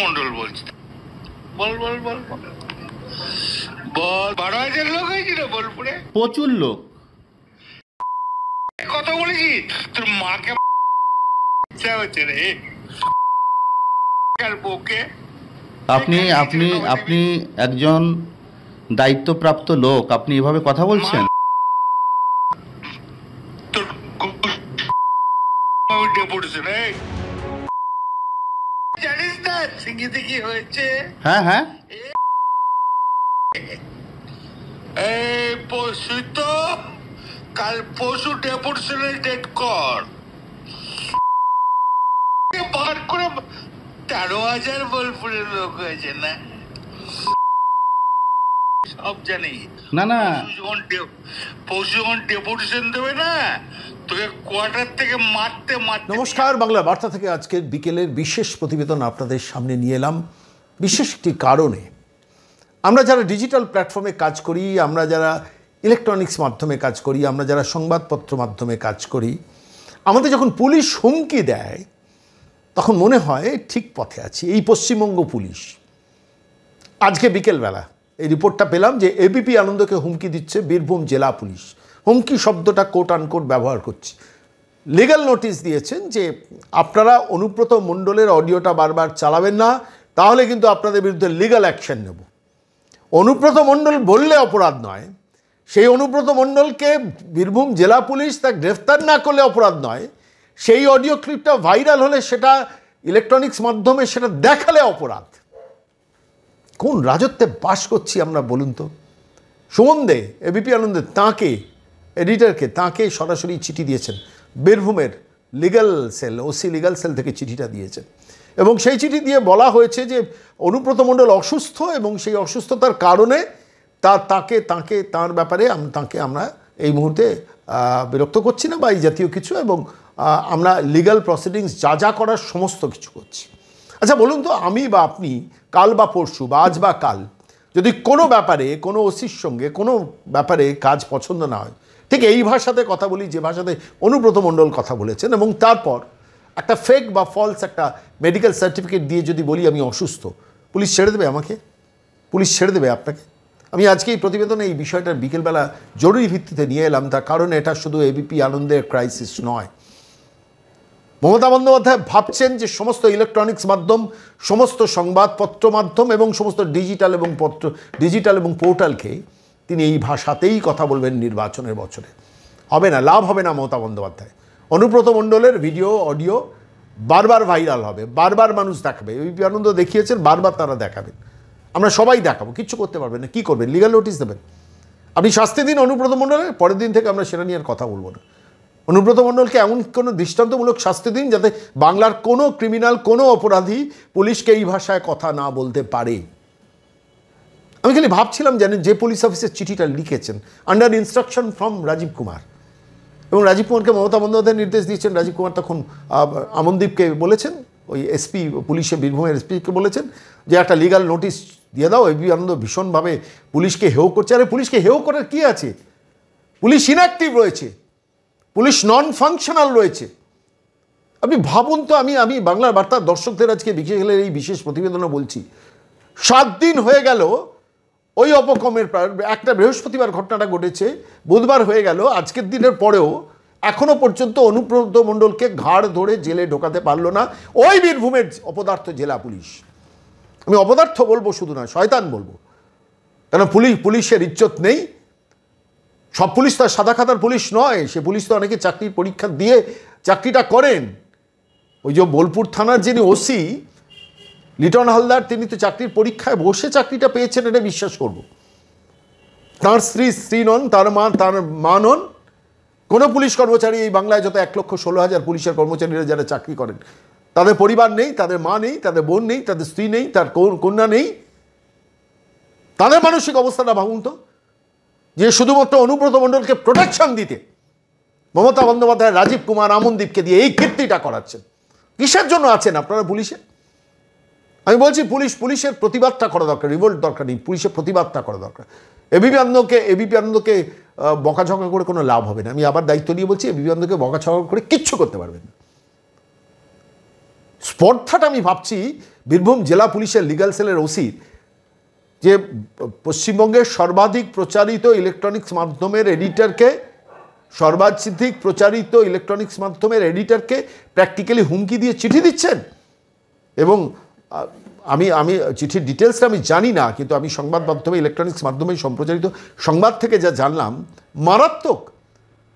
মন্ডল বলছি। বল বল বল বল 12,000 লোক হয়েছিল বোলপুরে, প্রচুর লোক। কথা বলেছি তোর মাকে হচ্ছে রে বউকে। আপনি আপনি আপনি একজন দায়িত্বপ্রাপ্ত লোক, আপনি এভাবে কথা বলছেন? তোর ডেপুটেশন জানিস না সিঙ্গিতে কি হয়েছে? হ্যাঁ হ্যাঁ, এই পরশু তো কাল পরশু ডেপুটেশনের ডেট কর বার করে 13,000 বোলপুরের লোক হয়েছে না, সব জানি। না না, পরশু যখন ডেপুটেশন দেবে না তোকে কোয়ার্টার থেকে মারতে মারতে। নমস্কার, বাংলা বার্তা থেকে আজকের বিকেলের বিশেষ প্রতিবেদন আপনাদের সামনে নিয়ে এলাম বিশেষ একটি কারণে। আমরা যারা ডিজিটাল প্ল্যাটফর্মে কাজ করি, আমরা যারা ইলেকট্রনিক্স মাধ্যমে কাজ করি, আমরা যারা সংবাদপত্র মাধ্যমে কাজ করি, আমাদের যখন পুলিশ হুমকি দেয় তখন মনে হয় ঠিক পথে আছি। এই পশ্চিমবঙ্গ পুলিশ আজকে বিকেলবেলা এই রিপোর্টটা পেলাম যে এবিপি আনন্দকে হুমকি দিচ্ছে বীরভূম জেলা পুলিশ। হুমকি শব্দটা কোট আনকোট ব্যবহার করছি। লিগ্যাল নোটিশ দিয়েছেন যে আপনারা অনুব্রত মণ্ডলের অডিওটা বারবার চালাবেন না, তাহলে কিন্তু আপনাদের বিরুদ্ধে লিগ্যাল অ্যাকশন নেব। অনুব্রত মণ্ডল বললে অপরাধ নয়, সেই অনুব্রত মণ্ডলকে বীরভূম জেলা পুলিশ তা গ্রেফতার না করলে অপরাধ নয়, সেই অডিও ক্লিপটা ভাইরাল হলে সেটা ইলেকট্রনিক্স মাধ্যমে সেটা দেখালে অপরাধ। কোন রাজত্বে বাস করছি আমরা বলুন তো? সুমন দে এবিপি আনন্দে তাঁকে এডিটরকে তাঁকে সরাসরি চিঠি দিয়েছেন, বীরভূমের legal cell OC legal cell থেকে চিঠিটা দিয়েছেন এবং সেই চিঠি দিয়ে বলা হয়েছে যে অনুব্রত মণ্ডল অসুস্থ এবং সেই অসুস্থতার কারণে তার ব্যাপারে তাঁকে আমরা এই মুহূর্তে বিরক্ত করছি না বা এই জাতীয় কিছু, এবং আমরা লিগ্যাল প্রসিডিংস যা যা করার সমস্ত কিছু করছি। আচ্ছা বলুন তো, আমি বা আপনি কাল বা পরশু বা আজ বা কাল যদি কোনো ব্যাপারে কোনো ওসির সঙ্গে কোনো ব্যাপারে কাজ পছন্দ না হয়, ঠিক এই ভাষাতে কথা বলি যে ভাষাতে অনুব্রত মণ্ডল কথা বলেছেন, এবং তারপর একটা ফেক বা ফলস একটা মেডিকেল সার্টিফিকেট দিয়ে যদি বলি আমি অসুস্থ, পুলিশ ছেড়ে দেবে আমাকে? পুলিশ ছেড়ে দেবে আপনাকে? আমি আজকে এই প্রতিবেদনে এই বিষয়টার বিকেলবেলা জরুরি ভিত্তিতে নিয়ে এলাম, তার কারণ এটা শুধু এবিপি আনন্দের ক্রাইসিস নয়। মমতা বন্দ্যোপাধ্যায় ভাবছেন যে সমস্ত ইলেকট্রনিক্স মাধ্যম, সমস্ত সংবাদপত্র মাধ্যম এবং সমস্ত ডিজিটাল এবং পোর্টালকে তিনি এই ভাষাতেই কথা বলবেন নির্বাচনের বছরে। হবে না, লাভ হবে না মমতা বন্দ্যোপাধ্যায়। অনুব্রত মণ্ডলের ভিডিও অডিও বারবার ভাইরাল হবে, বারবার মানুষ দেখাবে। এবিপি আনন্দ দেখিয়েছেন, বারবার তারা দেখাবেন, আমরা সবাই দেখাবো, কিচ্ছু করতে পারবেন না। কী করবেন? লিগ্যাল নোটিশ দেবেন। আপনি শাস্তি দিন অনুব্রত মণ্ডলের, পরের দিন থেকে আমরা সেটা নিয়ে আর কথা বলবো না। অনুব্রত মণ্ডলকে এমন কোনো দৃষ্টান্তমূলক শাস্তি দিন যাতে বাংলার কোনো ক্রিমিনাল, কোনো অপরাধী পুলিশকে এই ভাষায় কথা না বলতে পারে। আমি খালি ভাবছিলাম জানেন, যে পুলিশ অফিসের চিঠিটা লিখেছেন under instruction from Rajeev Kumar, এবং রাজীব কুমারকে মমতা বন্দ্যোপাধ্যায় নির্দেশ দিয়েছেন। রাজীব কুমার তখন আমনদীপকে বলেছেন, ওই এসপি পুলিশে বীরভূমের এসপিকে বলেছেন যে একটা লিগ্যাল নোটিশ দিয়ে দাও। এবিপি আনন্দ ভীষণভাবে পুলিশকে হেয় করছে। আরে পুলিশকে হেয় করার কী আছে? পুলিশ ইনঅ্যাক্টিভ রয়েছে, পুলিশ নন ফাংশনাল রয়েছে। আপনি ভাবুন তো, আমি বাংলার বার্তার দর্শকদের আজকে বিকেলের এই বিশেষ প্রতিবেদনে বলছি, 7 দিন হয়ে গেল ওই অপকর্মের একটা বৃহস্পতিবার ঘটনাটা ঘটেছে, বুধবার হয়ে গেল, আজকের দিনের পরেও এখনও পর্যন্ত অনুব্রত মণ্ডলকে ঘাড় ধরে জেলে ঢোকাতে পারল না ওই বীরভূমের অপদার্থ জেলা পুলিশ। আমি অপদার্থ বলবো শুধু না, শয়তান বলবো, কেন পুলিশের ইজ্জত নেই। সব পুলিশ তো সাদা খাতার পুলিশ নয়, সে পুলিশ তো অনেকে চাকরির পরীক্ষা দিয়ে চাকরিটা করেন। ওই যে বোলপুর থানার যিনি ওসি লিটন হালদার, তিনি তো চাকরির পরীক্ষায় বসে চাকরিটা পেয়েছেন, এটা বিশ্বাস করব। তাঁর স্ত্রী নন, তার মা নন। কোনো পুলিশ কর্মচারী এই বাংলায় যত 1,16,000 পুলিশের কর্মচারীরা যারা চাকরি করেন, তাদের পরিবার নেই, তাদের মা নেই, তাদের বোন নেই, তাদের স্ত্রী নেই, তার কন্যা নেই। তাদের মানসিক অবস্থাটা ভাবুন তো, যে শুধুমাত্র অনুব্রত মণ্ডলকে প্রোটেকশন দিতে মমতা বন্দ্যোপাধ্যায় রাজীব কুমার আমনদীপকে দিয়ে এই কীর্তিটা করাচ্ছেন। কিসের জন্য আছেন আপনারা পুলিশে? আমি বলছি পুলিশের প্রতিবাদটা করা দরকার, রিভোল্ট দরকার নেই, পুলিশের প্রতিবাদটা করা দরকার। এবিপি আনন্দকে বকাঝকা করে কোনো লাভ হবে না। আমি আবার দায়িত্ব নিয়ে বলছি, এবিপি আনন্দকে বকাঝকা করে কিচ্ছু করতে পারবেন না। স্পর্ধাটা আমি ভাবছি বীরভূম জেলা পুলিশের লিগ্যাল সেলের ওসির, যে পশ্চিমবঙ্গের সর্বাধিক প্রচারিত ইলেকট্রনিক্স মাধ্যমের এডিটরকে, সর্বাধিক প্রচারিত ইলেকট্রনিক্স মাধ্যমের এডিটরকে প্র্যাকটিক্যালি হুমকি দিয়ে চিঠি দিচ্ছেন। এবং আমি চিঠির ডিটেলসটা আমি জানি না, কিন্তু আমি সংবাদ মাধ্যমে, ইলেকট্রনিক্স মাধ্যমে সম্প্রচারিত সংবাদ থেকে যা জানলাম, মারাত্মক।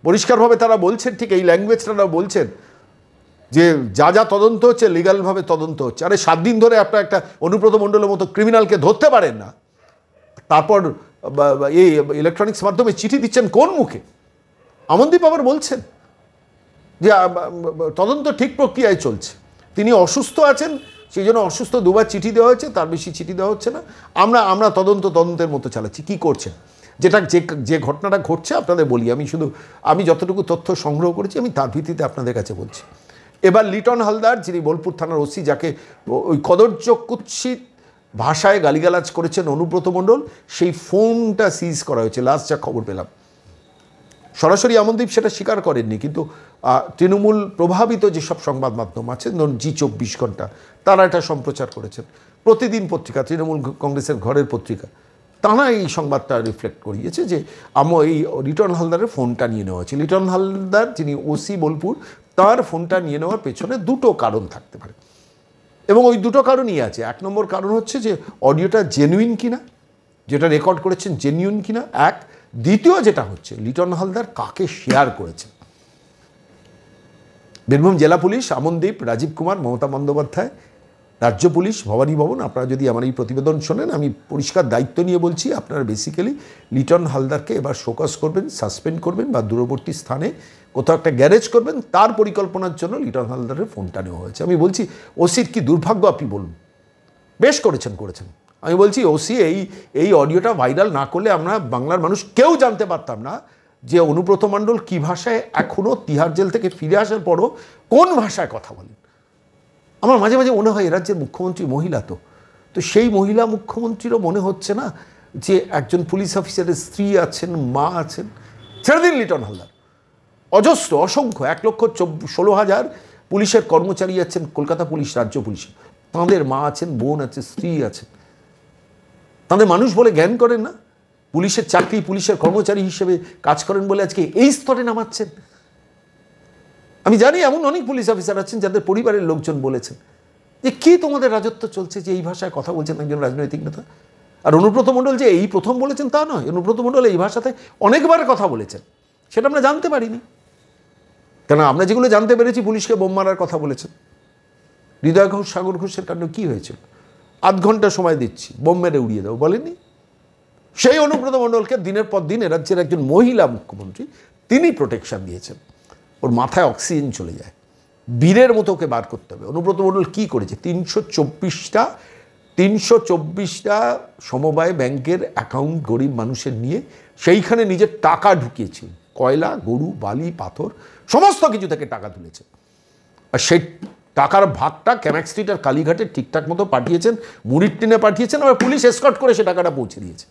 পরিষ্কারভাবে তারা বলছেন, ঠিক এই ল্যাঙ্গুয়েজটা তারা বলছেন যে যা যা তদন্ত হচ্ছে লিগালভাবে তদন্ত হচ্ছে। আরে 7 দিন ধরে আপনার একটা অনুব্রত মণ্ডলের মতো ক্রিমিনালকে ধরতে পারেন না, তারপর এই ইলেকট্রনিক্স মাধ্যমে চিঠি দিচ্ছেন কোন মুখে? আমনদীপ আবার বলছেন যে তদন্ত ঠিক প্রক্রিয়ায় চলছে, তিনি অসুস্থ আছেন, সেই জন্য অসুস্থ, 2বার চিঠি দেওয়া হয়েছে, তার বেশি চিঠি দেওয়া হচ্ছে না, আমরা তদন্তের মতো চালাচ্ছি। কি করছেন? যে ঘটনাটা ঘটছে আপনাদের বলি, আমি যতটুকু তথ্য সংগ্রহ করেছি আমি তার ভিত্তিতে আপনাদের কাছে বলছি। এবার লিটন হালদার, যিনি বোলপুর থানার ওসি, যাকে ওই কদর্য কুৎসিত ভাষায় গালিগালাজ করেছেন অনুব্রত মণ্ডল, সেই ফোনটা সিজ করা হয়েছে লাস্ট যা খবর পেলাম। সরাসরি আমনদীপ সেটা স্বীকার করেননি, কিন্তু তৃণমূল প্রভাবিত যেসব সংবাদ মাধ্যম আছে, ধরুন জি24 ঘন্টা, তারা এটা সম্প্রচার করেছেন। প্রতিদিন পত্রিকা, তৃণমূল কংগ্রেসের ঘরের পত্রিকা, তারা এই সংবাদটা রিফ্লেক্ট করিয়েছে যে এই লিটন হালদারের ফোনটা নিয়ে নেওয়া হয়েছে। লিটন হালদার, যিনি ওসি বোলপুর, তার ফোনটা নিয়ে নেওয়ার পেছনে 2টো কারণ থাকতে পারে, এবং ওই 2টো কারণই আছে। 1 নম্বর কারণ হচ্ছে যে অডিওটা জেনুইন কিনা, যেটা রেকর্ড করেছেন জেনুইন কিনা, 1। দ্বিতীয় যেটা হচ্ছে, লিটন হালদার কাকে শেয়ার করেছেন। বীরভূম জেলা পুলিশ, আমনদীপ, রাজীব কুমার, মমতা বন্দ্যোপাধ্যায়, রাজ্য পুলিশ, ভবানী ভবন, আপনারা যদি আমার এই প্রতিবেদন শোনেন, আমি পরিষ্কার দায়িত্ব নিয়ে বলছি, আপনারা বেসিক্যালি লিটন হালদারকে এবার শোকজ করবেন, সাসপেন্ড করবেন, বা দূরবর্তী স্থানে কোথাও একটা গ্যারেজ করবেন। তার পরিকল্পনার জন্য লিটন হালদারের ফোনটা নেওয়া হয়েছে। আমি বলছি ওসির কি দুর্ভাগ্য, আপনি বলুন। বেশ করেছেন। আমি বলছি ওসি এই অডিওটা ভাইরাল না করলে আমরা বাংলার মানুষ কেউ জানতে পারতাম না যে অনুব্রত মণ্ডল কী ভাষায় এখনও তিহার জেল থেকে ফিরে আসার পরও কোন ভাষায় কথা বলেন। আমার মাঝে মাঝে মনে হয় এ রাজ্যের মুখ্যমন্ত্রী মহিলা, তো সেই মহিলা মুখ্যমন্ত্রীরও মনে হচ্ছে না যে একজন পুলিশ অফিসারের স্ত্রী আছেন, মা আছেন। ছেড়ে দিন লিটন হালদার, অজস্র, অসংখ্য 1,16,000 পুলিশের কর্মচারী আছেন কলকাতা পুলিশ, রাজ্য পুলিশে, তাঁদের মা আছেন, বোন আছে, স্ত্রী আছেন, তাদের মানুষ বলে জ্ঞান করেন না, পুলিশের চাকরি, পুলিশের কর্মচারী হিসেবে কাজ করেন বলে আজকে এই স্তরে নামাচ্ছেন। আমি জানি এমন অনেক পুলিশ অফিসার আছেন যাদের পরিবারের লোকজন বলেছেন যে কি তোমাদের রাজত্ব চলছে, যে এই ভাষায় কথা বলছেন একজন রাজনৈতিক নেতা। আর অনুব্রত মণ্ডল যে এই প্রথম বলেছেন তা নয়, অনুব্রত মণ্ডল এই ভাষাতে অনেকবার কথা বলেছেন, সেটা আমরা জানতে পারিনি। কেন আমরা যেগুলো জানতে পেরেছি, পুলিশকে বোম মারার কথা বলেছেন। হৃদয় ঘোষ, সাগর ঘোষের কাণ্ড কী হয়েছিল? 8 ঘন্টা সময় দিচ্ছি, বোম মেরে উড়িয়ে দেবো বলেননি? সেই অনুব্রত মণ্ডলকে দিনের পর দিন রাজ্যের একজন মহিলা মুখ্যমন্ত্রী, তিনি প্রোটেকশন দিয়েছেন। ওর মাথায় অক্সিজেন চলে যায়, বীরের মতো ওকে বার করতে হবে। অনুব্রত মণ্ডল কী করেছে? 324টা সমবায় ব্যাংকের অ্যাকাউন্ট গরিব মানুষের নিয়ে সেইখানে নিজের টাকা ঢুকিয়েছে, কয়লা, গরু, বালি, পাথর, সমস্ত কিছু থেকে টাকা তুলেছে। আর সেই টাকার ভাগটা ক্যামাক স্ট্রিট আর কালীঘাটে ঠিকঠাক মতো পাঠিয়েছেন, মুড়ির টিনে পাঠিয়েছেন, আবার পুলিশ এসকর্ট করে সে টাকাটা পৌঁছে দিয়েছে।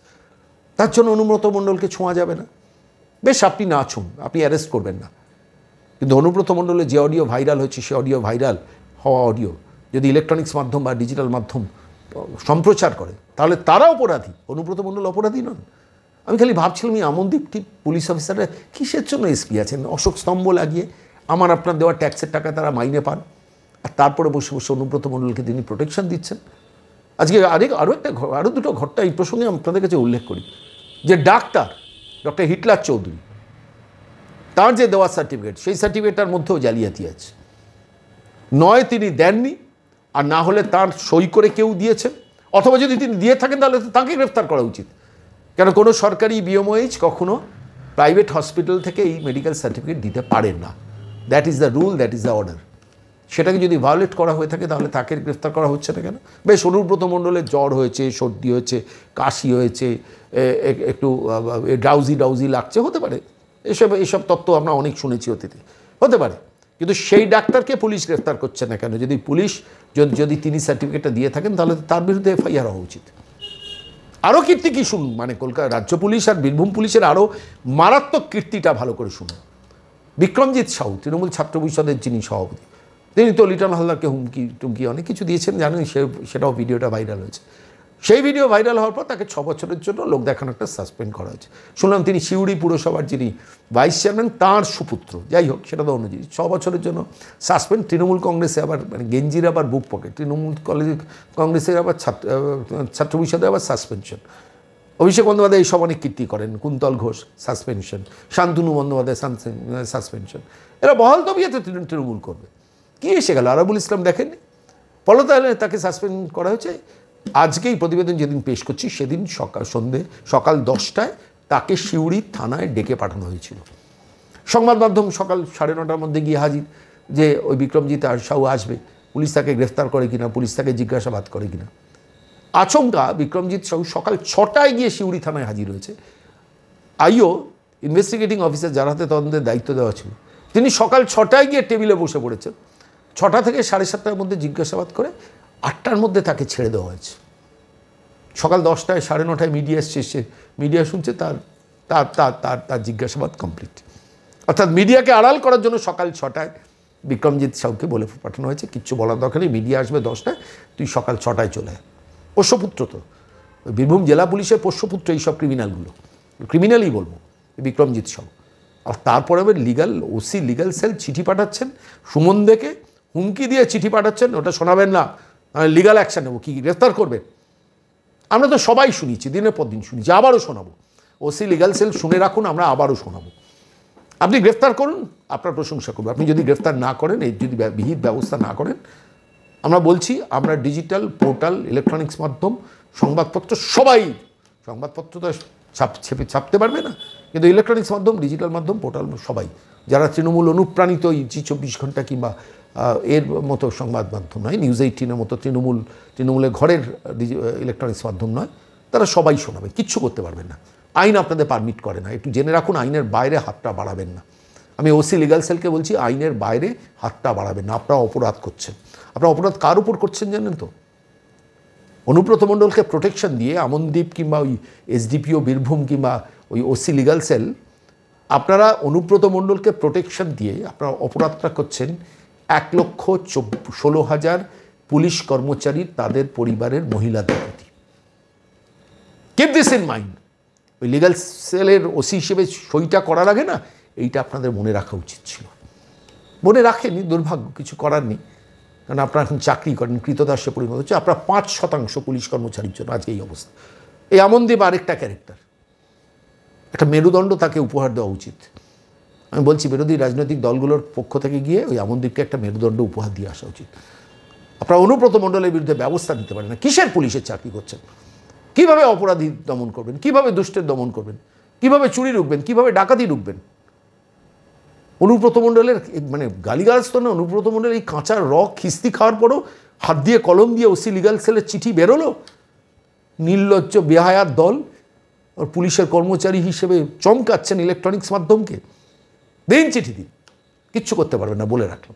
তার জন্য অনুব্রত মণ্ডলকে ছোঁয়া যাবে না। বেশ, আপনি না ছুঁন, আপনি অ্যারেস্ট করবেন না, কিন্তু অনুব্রত মণ্ডলের যে অডিও ভাইরাল হচ্ছে, সে অডিও ভাইরাল হওয়া অডিও যদি ইলেকট্রনিক্স মাধ্যম বা ডিজিটাল মাধ্যম সম্প্রচার করে, তাহলে তারা অপরাধী, অনুব্রত মণ্ডল অপরাধী নন। আমি খালি ভাবছিলাম এই আমনদীপ পুলিশ অফিসাররা কিসের জন্য এসপি আছেন? অশোক স্তম্ভ লাগিয়ে আমার আপনার দেওয়া ট্যাক্সের টাকা তারা মাইনে পান, আর তারপরে বসে বসে অনুব্রত মণ্ডলকে তিনি প্রোটেকশন দিচ্ছেন। আজকে আরও দুটো ঘটনা এই প্রসঙ্গে আপনাদের কাছে উল্লেখ করি, যে ডক্টর হিটলার চৌধুরী, তার যে দেওয়ার সার্টিফিকেট, সেই সার্টিফিকেটটার মধ্যেও জালিয়াতি আছে। নয় তিনি দেননি, আর না হলে তার সই করে কেউ দিয়েছেন, অথবা যদি তিনি দিয়ে থাকেন তাহলে তাকে গ্রেফতার করা উচিত। কেন কোনো সরকারি বিএমওএইচ কখনো প্রাইভেট হসপিটাল থেকে এই মেডিকেল সার্টিফিকেট দিতে পারেন না। That is the rule, that is the order. সেটাকে যদি ভায়োলেট করা হয়ে থাকে তাহলে তাকে গ্রেফতার করা হচ্ছে না কেন? বেশ, অনুব্রত মণ্ডলের জ্বর হয়েছে, সর্দি হয়েছে, কাশি হয়েছে, একটু ডাউজি লাগছে, হতে পারে, এসব তত্ত্ব আমরা অনেক শুনেছি অতীতে, হতে পারে। কিন্তু সেই ডাক্তারকে পুলিশ গ্রেফতার করছে না কেন? যদি পুলিশ যদি তিনি সার্টিফিকেটটা দিয়ে থাকেন তাহলে তার বিরুদ্ধে এফআইআর হওয়া উচিত। আরও কীর্তি কী শুনুন, মানে কলকাতা রাজ্য পুলিশ আর বীরভূম পুলিশের আরও মারাত্মক কীর্তিটা ভালো করে শুনুন। বিক্রমজিৎ সাহু, তৃণমূল ছাত্র পরিষদের যিনি সভাপতি, তিনি তো লিটন হালদারকে হুমকি টুমকি অনেক কিছু দিয়েছেন, জানেন, সেটাও ভিডিওটা ভাইরাল হয়েছে। সেই ভিডিও ভাইরাল হওয়ার পর তাকে 6 বছরের জন্য লোক দেখানো একটা সাসপেন্ড করা হয়েছে। শুনলাম তিনি সিউড়ি পুরসভার যিনি ভাইস চেয়ারম্যান তাঁর সুপুত্র, যাই হোক সেটা তো অন্য জিনিস। 6 বছরের জন্য সাসপেন্ড। তৃণমূল কংগ্রেসে আবার মানে গেঞ্জির আবার বুক পকেট, তৃণমূল কংগ্রেসের আবার ছাত্র পরিষদে আবার সাসপেনশন। অভিষেক বন্দ্যোপাধ্যায় এইসব অনেক কীর্তি করেন, কুন্তল ঘোষ সাসপেনশন, শান্তনু বন্দ্যোপাধ্যায় সাসপেনশন। এরা বহাল তবিয়তে তৃণমূল করবে। কী এসে গেল? আরাবুল ইসলাম দেখেননি? পলতায় তাকে সাসপেন্ড করা হয়েছে। আজকেই প্রতিবেদন যেদিন পেশ করছি সেদিন সকাল 10টায় তাকে সিউড়ি থানায় ডেকে পাঠানো হয়েছিল। সংবাদ মাধ্যম সকাল 9:30টার মধ্যে গিয়ে হাজির যে ওই বিক্রমজিৎ সাহু আসবে, পুলিশ তাকে গ্রেফতার করে কিনা, পুলিশ তাকে জিজ্ঞাসাবাদ করে কিনা। আচমকা বিক্রমজিৎ সাহু সকাল 6টায় গিয়ে সিউড়ি থানায় হাজির হয়েছে। আইও ইনভেস্টিগেটিং অফিসার যার হাতে তদন্তের দায়িত্ব দেওয়া ছিল, তিনি সকাল 6টায় গিয়ে টেবিলে বসে পড়েছেন। 6টা থেকে 7:30টার মধ্যে জিজ্ঞাসাবাদ করে 8টার মধ্যে তাকে ছেড়ে দেওয়া হয়েছে। সকাল 10টায় 9:30টায় মিডিয়া এসছে, মিডিয়া শুনছে তার তার তার তার তার জিজ্ঞাসাবাদ কমপ্লিট। অর্থাৎ মিডিয়াকে আড়াল করার জন্য সকাল 6টায় বিক্রমজিৎ সাহুকে বলে পাঠানো হয়েছে কিচ্ছু বলার দরকার নেই, মিডিয়া আসবে 10টায়, তুই সকাল 6টায় চলে আয়। পোষ্যপুত্র তো বীরভূম জেলা পুলিশের পোষ্যপুত্র এইসব ক্রিমিনালগুলো, ক্রিমিনালই বলবো বিক্রমজিৎ সাহু। আর তারপরে আবার ওসি লিগাল সেল চিঠি পাঠাচ্ছেন সুমন দেখে, হুমকি দিয়ে চিঠি পাঠাচ্ছেন, ওটা শোনাবেন না, লিগাল অ্যাকশান নেবো, কি গ্রেফতার করবে। আমরা তো সবাই শুনেছি, দিনের পর দিন শুনেছি, আবারও শোনাবো। ওসি লিগাল সেল শুনে রাখুন, আমরা আবারও শোনাবো। আপনি গ্রেফতার করুন, আপনার প্রশংসা করবো। আপনি যদি গ্রেফতার না করেন, এই যদি বিহিত ব্যবস্থা না করেন, আমরা বলছি আমরা ডিজিটাল পোর্টাল, ইলেকট্রনিক্স মাধ্যম, সংবাদপত্র সবাই, সংবাদপত্র তো ছাপতে পারবে না, কিন্তু ইলেকট্রনিক্স মাধ্যম, ডিজিটাল মাধ্যম, পোর্টাল সবাই যারা তৃণমূল অনুপ্রাণিত এই জি24 ঘন্টা কিংবা এর মতো সংবাদ মাধ্যম নয়, নিউজ 18-এর মতো তৃণমূলের ঘরের ইলেকট্রনিক্স মাধ্যম নয়, তারা সবাই শোনাবে, কিচ্ছু করতে পারবেন না। আইন আপনাদের পারমিট করে না, একটু জেনে রাখুন, আইনের বাইরে হাতটা বাড়াবেন না। আমি ওসি লিগাল সেলকে বলছি, আইনের বাইরে হাতটা বাড়াবেন না। আপনারা অপরাধ করছেন। আপনারা অপরাধ কার উপর করছেন জানেন তো? অনুব্রত মণ্ডলকে প্রোটেকশন দিয়ে আমনদীপ কিংবা ওই এসডিপিও বীরভূম কিংবা ওই ওসি লিগাল সেল, আপনারা অনুব্রত মণ্ডলকে প্রোটেকশন দিয়ে আপনারা অপরাধটা করছেন 1,16,000 পুলিশ কর্মচারী, তাদের পরিবারের মহিলাদের প্রতি। Keep this in mind. ওই লিগাল সেলের ওসি হিসেবে সইটা করার আগে না এইটা আপনাদের মনে রাখা উচিত ছিল। মনে রাখেনি, দুর্ভাগ্য, কিছু করার নেই, কারণ আপনারা এখন চাকরি করেন, কৃতদাসে পরিণত হচ্ছে। আপনার 5% পুলিশ কর্মচারীর জন্য আজকে এই অবস্থা। এই আমনদীপ আরেকটা ক্যারেক্টার, একটা মেরুদণ্ড তাকে উপহার দেওয়া উচিত। আমি বলছি বিরোধী রাজনৈতিক দলগুলোর পক্ষ থেকে গিয়ে ওই আমনদীপকে একটা মেরুদণ্ড উপহার দিয়ে আসা উচিত। আপনারা অনুব্রত মণ্ডলের বিরুদ্ধে ব্যবস্থা নিতে পারেন না। কিসের পুলিশের চাকরি করছেন? কিভাবে অপরাধী দমন করবেন? কিভাবে দুষ্টের দমন করবেন? কিভাবে চুরি রুখবেন? কিভাবে ডাকাতি রুখবেন? অনুব্রত মণ্ডলের মানে গালিগালাজ তো না, অনুব্রত মণ্ডলের এই কাঁচা খিস্তি খাওয়ার পরও হাত দিয়ে কলম দিয়ে ওসি লিগাল সেলের চিঠি বেরোলো। নির্লজ্জ বেহায়ার দল আর পুলিশের কর্মচারী হিসেবে চমকাচ্ছেন ইলেকট্রনিক্স মাধ্যমকে। দিন চিঠি দিন, কিচ্ছু করতে পারবেন না, বলে রাখলাম।